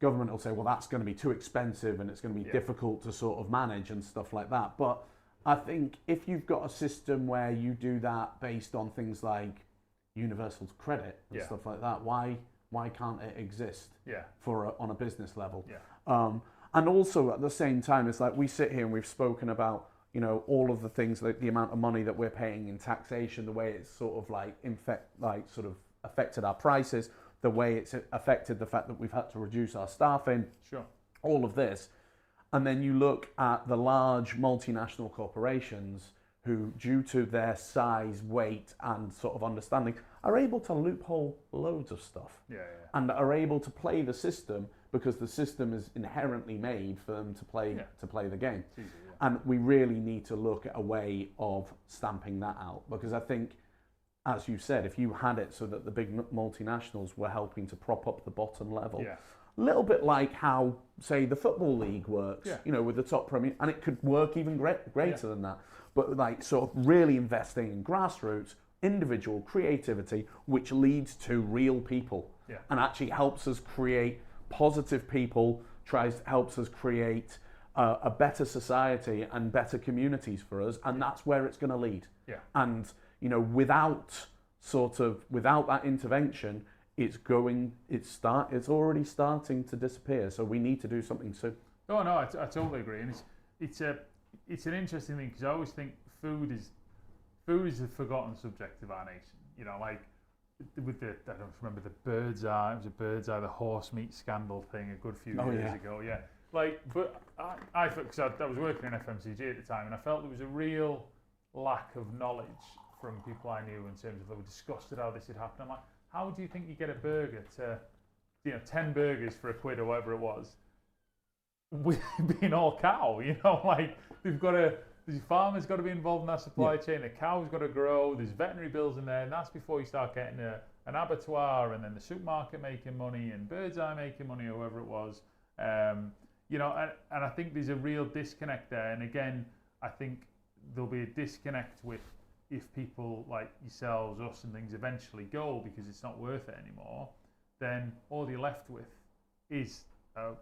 government will say, well, that's going to be too expensive and it's going to be difficult to sort of manage and stuff like that. But I think if you've got a system where you do that based on things like universal credit and stuff like that, why can't it exist on a business level? Yeah. And also at the same time, it's like we sit here and we've spoken about, you know, all of the things, like the amount of money that we're paying in taxation, the way it's sort of like sort of affected our prices, the way it's affected the fact that we've had to reduce our staffing, Sure. all of this. And then you look at the large multinational corporations who, due to their size, weight, and sort of understanding, are able to loophole loads of stuff. And are able to play the system because the system is inherently made for them to play the game. Easy, And we really need to look at a way of stamping that out, because I think, as you said, if you had it so that the big multinationals were helping to prop up the bottom level, a little bit like how, say, the Football League works, you know, with the top Premier, and it could work even greater than that, but like sort of really investing in grassroots, individual creativity, which leads to real people, and actually helps us create positive people, helps us create a better society and better communities for us, and that's where it's going to lead. And you know, without that intervention, it's already starting to disappear. So we need to do something soon. Oh no, I totally agree, and it's an interesting thing, because I always think food is a forgotten subject of our nation. You know, like with I don't remember the bird's eye. It was a bird's eye, the horse meat scandal thing a good few years ago. Yeah, like, but I because I was working in FMCG at the time, and I felt there was a real lack of knowledge from people I knew in terms of, they were disgusted how this had happened. I'm like, how do you think you get a burger to, you know, 10 burgers for £1 or whatever it was, with being all cow? You know, like, the farmer's got to be involved in that supply chain, the cow's got to grow, there's veterinary bills in there, and that's before you start getting an abattoir, and then the supermarket making money, and Bird's Eye making money, or whoever it was. You know, and I think there's a real disconnect there. And again, I think there'll be a disconnect with, if people like yourselves, us and things eventually go because it's not worth it anymore, then all you're left with is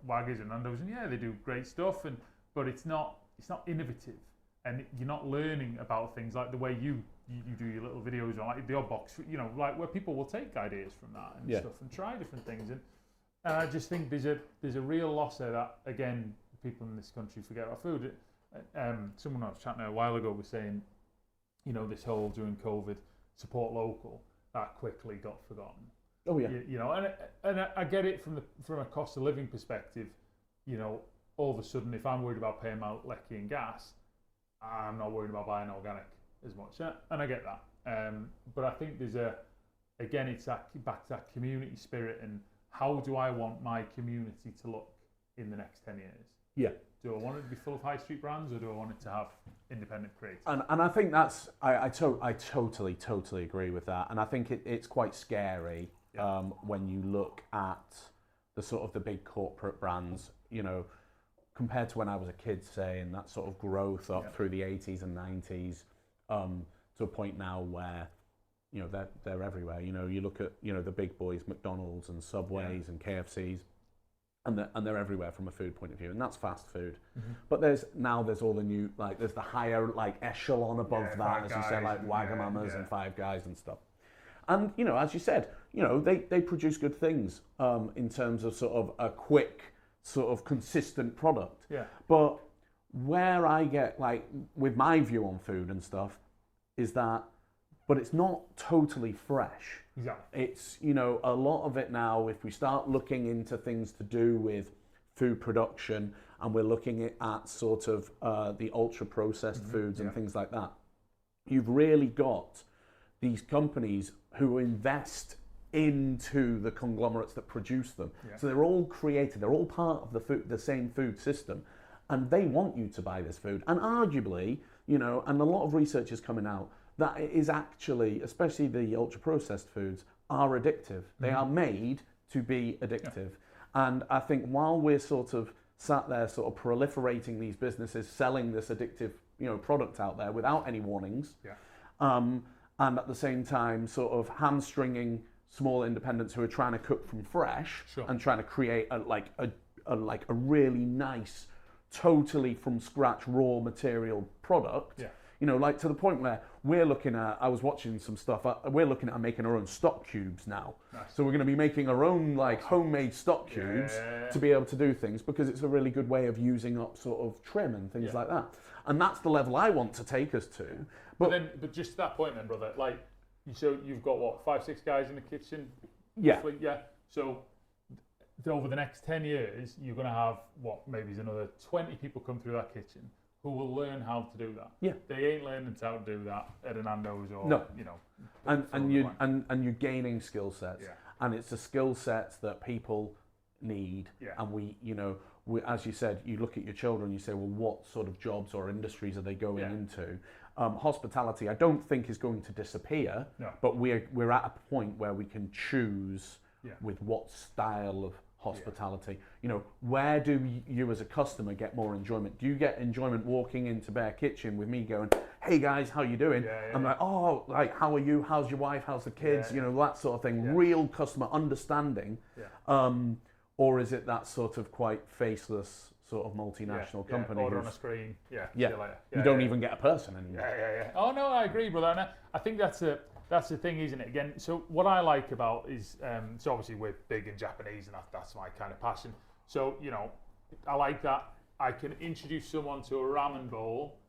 Waggers and Nando's, and they do great stuff, but it's not innovative, and you're not learning about things like the way you do your little videos on, like the Odd Box, you know, like where people will take ideas from that and stuff and try different things, and I just think there's a real loss there that, again, people in this country forget about food. Someone I was chatting to a while ago was saying, you know, this whole, during COVID, support local, that quickly got forgotten. Oh yeah. You know, and I get it from a cost of living perspective. You know, all of a sudden, if I'm worried about paying my lecky and gas, I'm not worried about buying organic as much, and I get that. But I think there's it's back to that community spirit, and how do I want my community to look in the next 10 years? Yeah. Do I want it to be full of high street brands, or do I want it to have independent creators? And I think that's, I totally agree with that. And I think it's quite scary when you look at the sort of the big corporate brands, you know, compared to when I was a kid, say, and that sort of growth up through the 80s and 90s, to a point now where, you know, they're everywhere. You know, you look at, you know, the big boys, McDonald's and Subways and KFCs, and they're everywhere from a food point of view, and that's fast food. But there's all the new, like, there's the higher, like, echelon above that, as you said, like Wagamamas and Five Guys and stuff. And, you know, as you said, you know, they produce good things in terms of sort of a quick, sort of consistent product. But where I get, like, with my view on food and stuff, is that, but it's not totally fresh. It's, you know, a lot of it now, if we start looking into things to do with food production, and we're looking at sort of the ultra processed foods and things like that, you've really got these companies who invest into the conglomerates that produce them. So they're all created, they're all part of the same food system, and they want you to buy this food. And arguably, you know, and a lot of research is coming out, that it is actually, especially the ultra-processed foods, are addictive. They are made to be addictive. And I think while we're sort of sat there sort of proliferating these businesses, selling this addictive, you know, product out there without any warnings, and at the same time sort of hamstringing small independents who are trying to cook from fresh and trying to create a really nice, totally from scratch raw material product, You know, like to the point where we're looking at, I was watching some stuff, we're looking at making our own stock cubes now. Nice. So we're going to be making our own like homemade stock cubes to be able to do things, because it's a really good way of using up sort of trim and things like that. And that's the level I want to take us to. But just to that point then, brother, like, so you've got what, 5-6 guys in the kitchen? Yeah. Roughly? Yeah. So over the next 10 years, you're going to have what, maybe there's another 20 people come through that kitchen who will learn how to do that. Yeah. They ain't learning how to do that at an Nando's or, you know. And you're gaining skill sets. Yeah. And it's the skill sets that people need. Yeah. And as you said, you look at your children, you say, well, what sort of jobs or industries are they going into? Hospitality, I don't think is going to disappear, but we're at a point where we can choose with what style of hospitality. You know, where do you as a customer get more enjoyment? Do you get enjoyment walking into Bear Kitchen with me going, hey guys, how you doing? I'm like, oh, like, how are you? How's your wife? How's the kids? You know, that sort of thing. Real customer understanding. Or is it that sort of quite faceless sort of multinational company? Order on a screen. You don't even get a person anymore. Oh no, I agree, brother. And I think that's the thing, isn't it? Again, so what I like about is, so obviously we're big in Japanese, and that's my kind of passion. So, you know, I like that I can introduce someone to a ramen bowl,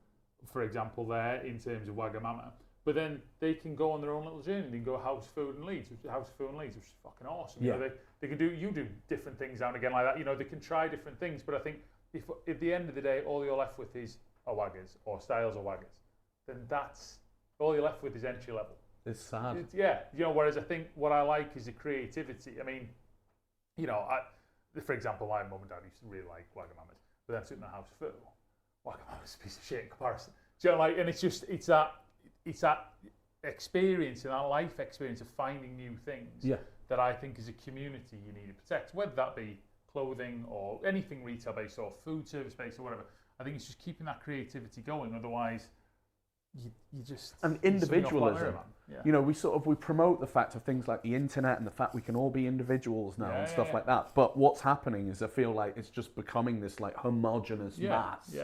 for example, there in terms of Wagamama, but then they can go on their own little journey. They can go house food and Leeds, which is fucking awesome. Yeah. You know, they can do different things now and again like that. You know, they can try different things. But I think if at the end of the day, all you're left with is a Waggers or styles of Waggers, then that's all you're left with is entry level. It's sad. You know, whereas I think what I like is the creativity. I mean, you know, for example, my mum and dad used to really like Wagamamas, but then sitting in the house full, Wagamama's a piece of shit in comparison. Do you know, like, and it's that experience and that life experience of finding new things that I think as a community you need to protect, whether that be clothing or anything retail based or food service based or whatever. I think it's just keeping that creativity going. Otherwise, you just, and individualism. You know, we promote the fact of things like the internet and the fact we can all be individuals now and stuff like that. But what's happening is I feel like it's just becoming this like homogenous mass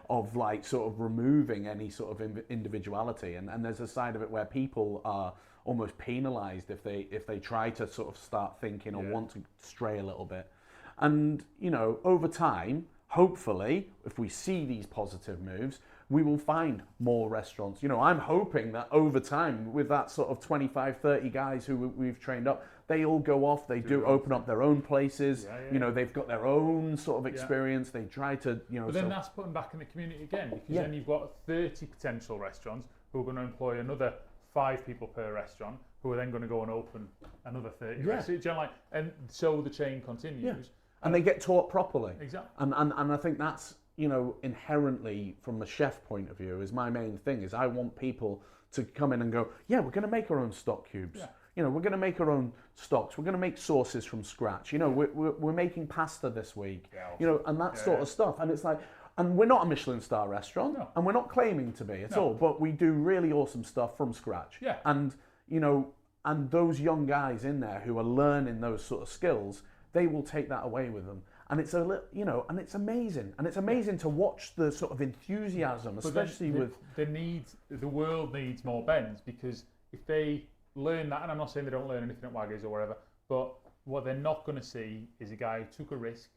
of like sort of removing any sort of individuality. And there's a side of it where people are almost penalised if they try to sort of start thinking or want to stray a little bit. And, you know, over time, hopefully, if we see these positive moves, we will find more restaurants. You know, I'm hoping that over time, with that sort of 25, 30 guys who we've trained up, they all go off, they do open up their own places, you know, they've got their own sort of experience, they try to, you know... But then that's putting back in the community again, because then you've got 30 potential restaurants who are going to employ another 5 people per restaurant, who are then going to go and open another 30 restaurants. You know, like, and so the chain continues. And they get taught properly. Exactly. And I think that's, you know, inherently from a chef point of view is my main thing is I want people to come in and go, we're going to make our own stock cubes. You know, we're going to make our own stocks. We're going to make sauces from scratch. You know, we're making pasta this week. You know, and that sort of stuff. And it's like, and we're not a Michelin star restaurant, and we're not claiming to be at all, but we do really awesome stuff from scratch. And, you know, and those young guys in there who are learning those sort of skills, they will take that away with them. And it's you know, and it's amazing. And it's amazing to watch the sort of enthusiasm, especially with... The world needs more Bens, because if they learn that, and I'm not saying they don't learn anything at Waggers or whatever, but what they're not going to see is a guy who took a risk,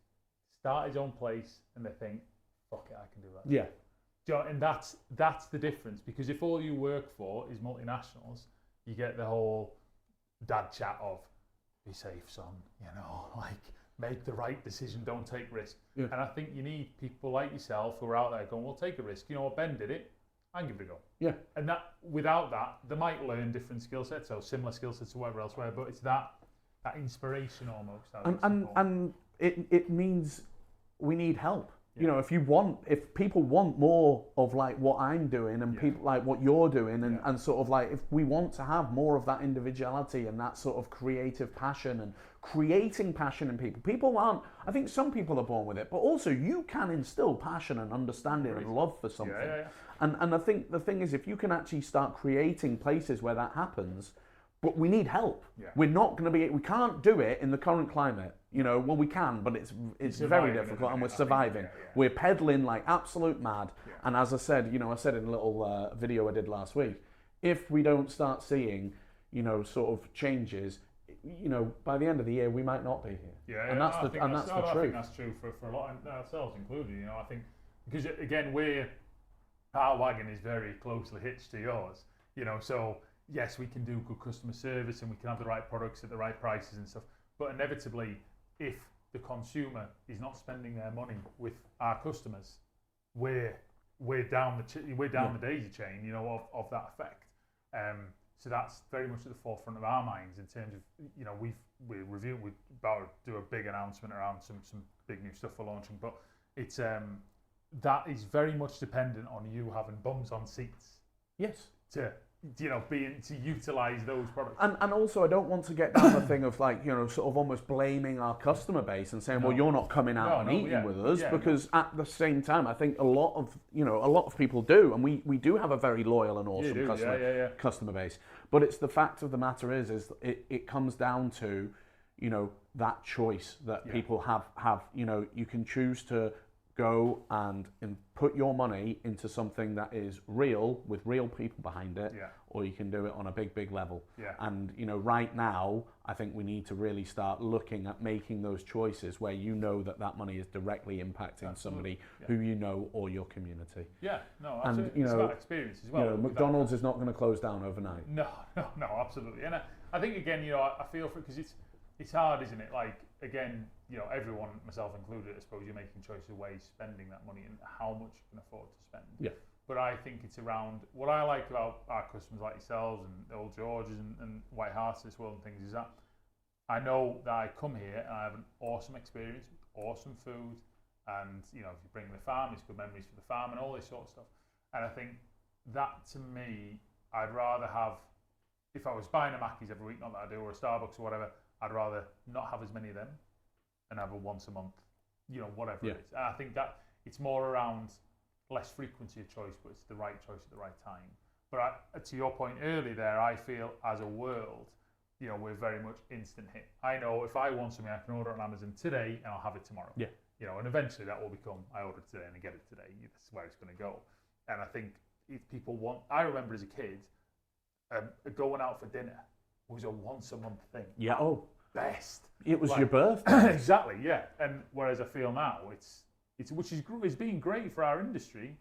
start his own place, and they think, fuck it, I can do that. Yeah. Do you know, and that's the difference, because if all you work for is multinationals, you get the whole dad chat of, be safe, son, you know, like... make the right decision, don't take risk. And I think you need people like yourself who are out there going, well, take a risk. You know what, Ben did it, I can give it a go. And that, without that, they might learn different skill sets, or similar skill sets to whatever elsewhere, but it's that inspiration almost. And it means we need help. You know, if people want more of like what I'm doing and people like what you're doing and sort of like, if we want to have more of that individuality and that sort of creative passion and creating passion in people aren't, I think some people are born with it, but also you can instill passion and understanding and love for something. And I think the thing is, if you can actually start creating places where that happens, but we need help. Yeah. We're not going to be. We can't do it in the current climate. Well, we can, but it's very difficult, and we're surviving. We're pedaling like absolute mad. Yeah. And as I said, I said in a little video I did last week, if we don't start seeing, sort of changes, by the end of the year we might not be here. Yeah, and that's the truth. I think that's true for a lot of ourselves included. I think because again our wagon is very closely hitched to yours. So yes, we can do good customer service and we can have the right products at the right prices and stuff, but inevitably, if the consumer is not spending their money with our customers, we're down the daisy chain, of that effect. So that's very much at the forefront of our minds in terms of, we're about to do a big announcement around some big new stuff we're launching, but it's that is very much dependent on you having bums on seats. Yes. To utilise those products. And also, I don't want to get down the thing of sort of almost blaming our customer base and saying, well, you're not coming out and eating with us, because at the same time, I think a lot of people do, and we do have a very loyal and awesome customer base. But it's the fact of the matter is it comes down to, that choice that people have. You can choose to go and put your money into something that is real, with real people behind it, or you can do it on a big level. Yeah. And right now, I think we need to really start looking at making those choices where that money is directly impacting somebody who or your community. Yeah, no, absolutely. And it's about experience as well. McDonald's is not going to close down overnight. No, absolutely. And I think again, I feel for it because it's hard, isn't it? Like again, everyone, myself included, I suppose you're making choices of ways spending that money and how much you can afford to spend. Yeah. But I think it's around what I like about our customers like yourselves and the Old Georges and White Hearts of this world and things is that I know that I come here and I have an awesome experience with awesome food, and if you bring the farm, it's good memories for the farm and all this sort of stuff. And I think that to me, I'd rather have, if I was buying a Mackey's every week, not that I do, or a Starbucks or whatever, I'd rather not have as many of them and have a once a month, whatever it is. And I think that it's more around less frequency of choice, but it's the right choice at the right time. But to your point earlier there, I feel as a world, we're very much instant hit. I know if I want something, I can order it on Amazon today and I'll have it tomorrow. Yeah. And eventually that will become, I order it today and I get it today. That's where it's going to go. And I think if people I remember as a kid, going out for dinner was a once a month thing. Yeah. Oh. Best. It was your birthday. Exactly, yeah. And whereas I feel now which is being great for our industry,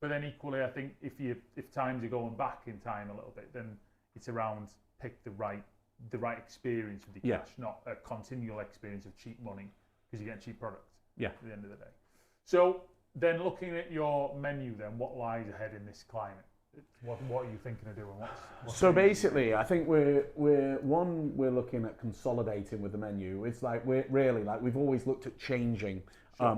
but then equally I think if times are going back in time a little bit, then it's around pick the right experience with the cash, not a continual experience of cheap money because you get cheap product. Yeah. At the end of the day. So then looking at your menu, then what lies ahead in this climate? What are you thinking of doing? So basically, I think we're looking at consolidating with the menu. It's like we've always looked at changing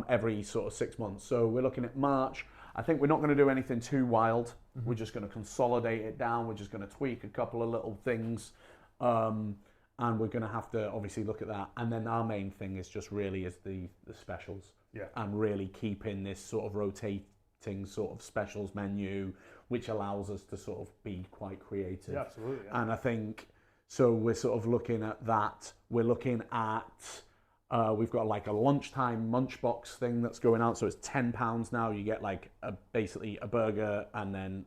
every sort of 6 months. So we're looking at March. I think we're not going to do anything too wild. Mm-hmm. We're just going to consolidate it down. We're just going to tweak a couple of little things, and we're going to have to obviously look at that. And then our main thing is just really the specials, and really keeping this sort of rotating sort of specials menu, which allows us to sort of be quite creative. Yeah, absolutely. Yeah. And I think, so we're sort of looking at that. We're looking at, we've got like a lunchtime munchbox thing that's going out. So it's £10 now. You get like basically a burger and then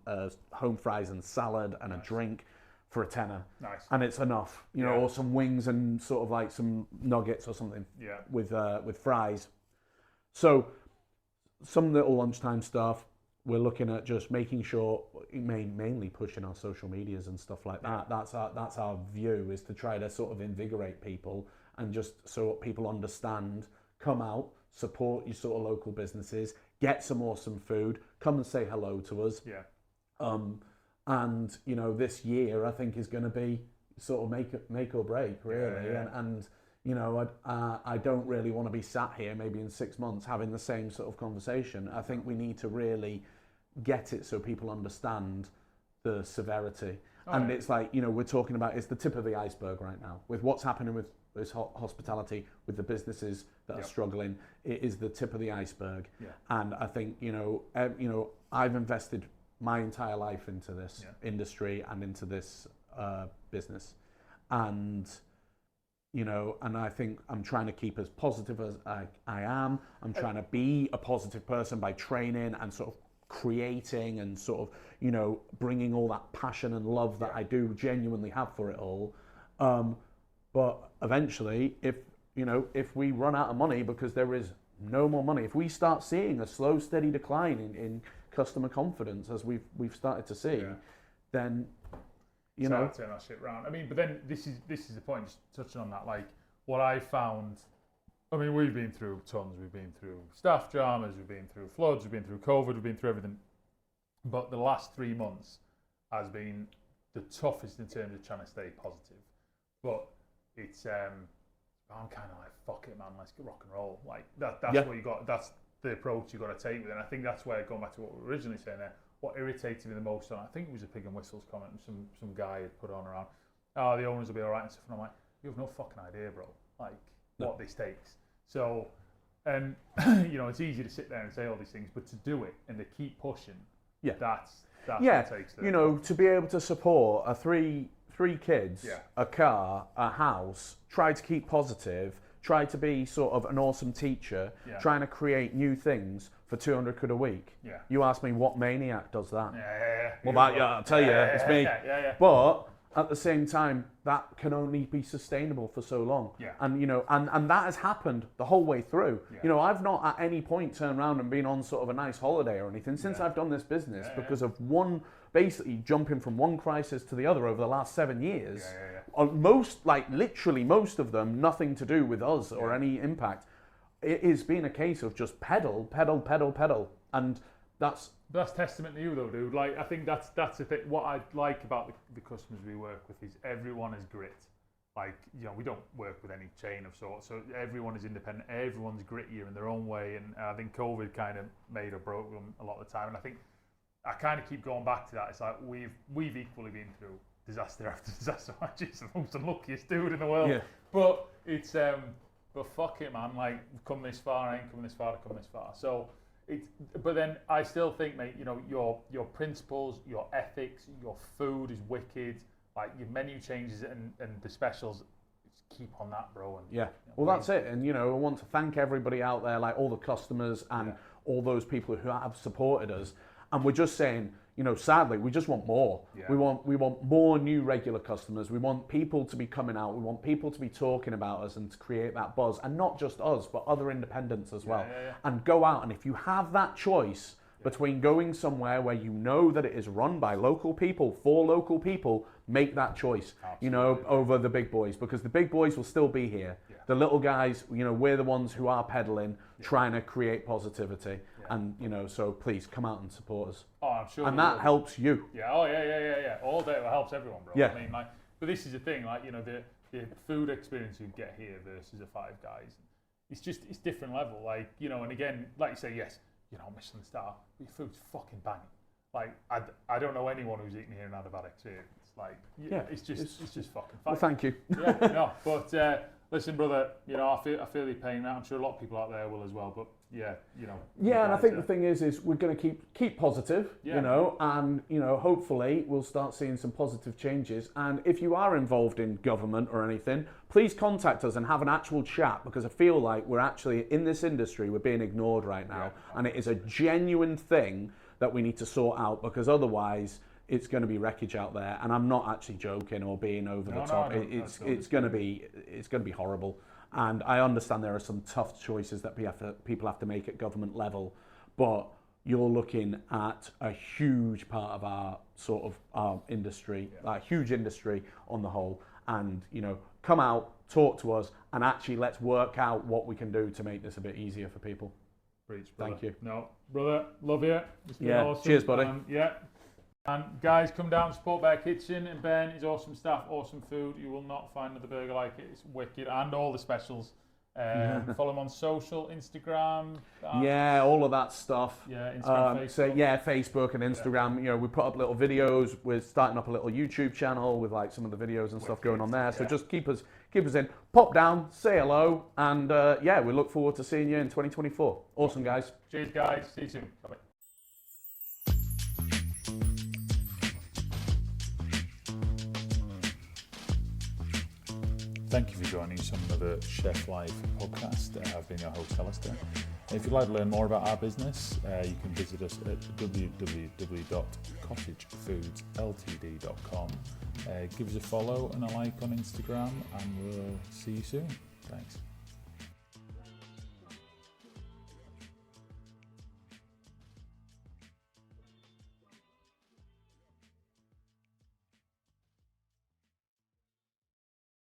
home fries and salad and a drink for a tenner. Nice. And it's enough, or some wings and sort of like some nuggets or something with fries. So some little lunchtime stuff. We're looking at just making sure, mainly pushing our social medias and stuff like that. That's our view, is to try to sort of invigorate people and just so people understand, come out, support your sort of local businesses, get some awesome food, come and say hello to us. Yeah. And this year I think is going to be sort of make or break really. Yeah. And I don't really want to be sat here maybe in 6 months having the same sort of conversation. I think we need to really get it so people understand the severity. And it's like, we're talking about, it's the tip of the iceberg right now. With what's happening with this hospitality, with the businesses that are struggling, it is the tip of the iceberg. Yeah. And I think, I've invested my entire life into this industry and into this business. and and I think I'm trying to keep as positive as I am. I'm trying to be a positive person by training and sort of creating and sort of, bringing all that passion and love that I do genuinely have for it all. But eventually, if we run out of money because there is no more money, if we start seeing a slow, steady decline in customer confidence as we've started to see, then start turn that shit around. I mean, but then this is the point. Just touching on that, like what I found. I mean, we've been through tons. We've been through staff dramas. We've been through floods. We've been through COVID. We've been through everything. But the last 3 months has been the toughest in terms of trying to stay positive. But it's I'm kind of like, fuck it, man. Let's get rock and roll. Like that's what you got. That's the approach you got to take with it. And I think that's where, going back to what we were originally saying there, what irritated me the most, and I think it was a pig and whistles comment some guy had put on around, the owners will be all right and stuff. And I'm like, you have no fucking idea, bro. Like what this takes. So, and it's easy to sit there and say all these things, but to do it and to keep pushing, that's what it takes. To be able to support a three kids, a car, a house, try to keep positive, try to be sort of an awesome teacher, trying to create new things for 200 quid a week. Yeah. You ask me what maniac does that? Well, I'll tell you, it's me. But at the same time, that can only be sustainable for so long. Yeah. And and that has happened the whole way through. Yeah. I've not at any point turned around and been on sort of a nice holiday or anything since I've done this business because of basically jumping from one crisis to the other over the last 7 years. Literally most of them, nothing to do with us or any impact. It has been a case of just pedal, and that's testament to you though, dude. Like I think that's the thing. What I like about the customers we work with is everyone is grit. Like we don't work with any chain of sorts, so everyone is independent. Everyone's grittier in their own way, and I think COVID kind of made or broke them a lot of the time. And I think I kind of keep going back to that. It's like we've equally been through disaster after disaster. I'm just the most unluckiest dude in the world. Yeah. But it's but fuck it, man. Like we've come this far, I ain't come this far to come this far. So but then I still think, mate, your principles, your ethics, your food is wicked. Like your menu changes and the specials, just keep on that, bro. And, well, that's it. And I want to thank everybody out there, like all the customers and all those people who have supported us. And we're just saying, sadly, we just want more. Yeah. We want more new regular customers. We want people to be coming out. We want people to be talking about us and to create that buzz. And not just us, but other independents as well. And go out. And if you have that choice between going somewhere where that it is run by local people, for local people, make that choice, absolutely, over the big boys. Because the big boys will still be here. Yeah. The little guys, we're the ones who are peddling, trying to create positivity. And so please come out and support us. Oh, I'm sure. And that helps you. Yeah. Oh, yeah. All day it helps everyone, bro. Yeah. I mean, but this is the thing, the food experience you get here versus a Five Guys, it's different level. And again, like you say, yes, Michelin star, but your food's fucking banging. Like I don't know anyone who's eaten here and had a bad experience. It's just fucking fun. Well, thank you. But listen, brother, I feel your pain. I'm sure a lot of people out there will as well. But and I think the thing is we're going to keep positive, and hopefully we'll start seeing some positive changes. And if you are involved in government or anything, please contact us and have an actual chat, because I feel like we're actually in this industry, we're being ignored right now, and it is a genuine thing that we need to sort out, because otherwise it's going to be wreckage out there. And I'm not actually joking or being over the top. It's going to be horrible. And I understand there are some tough choices that people have to make at government level, but you're looking at a huge part of our sort of our industry, a huge industry on the whole. And come out, talk to us, and actually let's work out what we can do to make this a bit easier for people. Preach, brother. Thank you. No, brother, love you. It's been awesome. Cheers, buddy. And guys, come down, support Bear Kitchen and Ben, his awesome staff, awesome food. You will not find another burger like it. It's wicked, and all the specials. Follow him on social, Instagram. All of that stuff. Yeah, Instagram, Facebook. Facebook and Instagram. We put up little videos. We're starting up a little YouTube channel with some of the videos and stuff going on there. So just keep us in. Pop down, say hello, and we look forward to seeing you in 2024. Awesome, guys. Cheers, guys. See you soon. Bye. Thank you for joining us on another Chef Live podcast. I've been your host, Alistair. If you'd like to learn more about our business, you can visit us at www.cottagefoodsLtd.com. Give us a follow and a like on Instagram, and we'll see you soon. Thanks.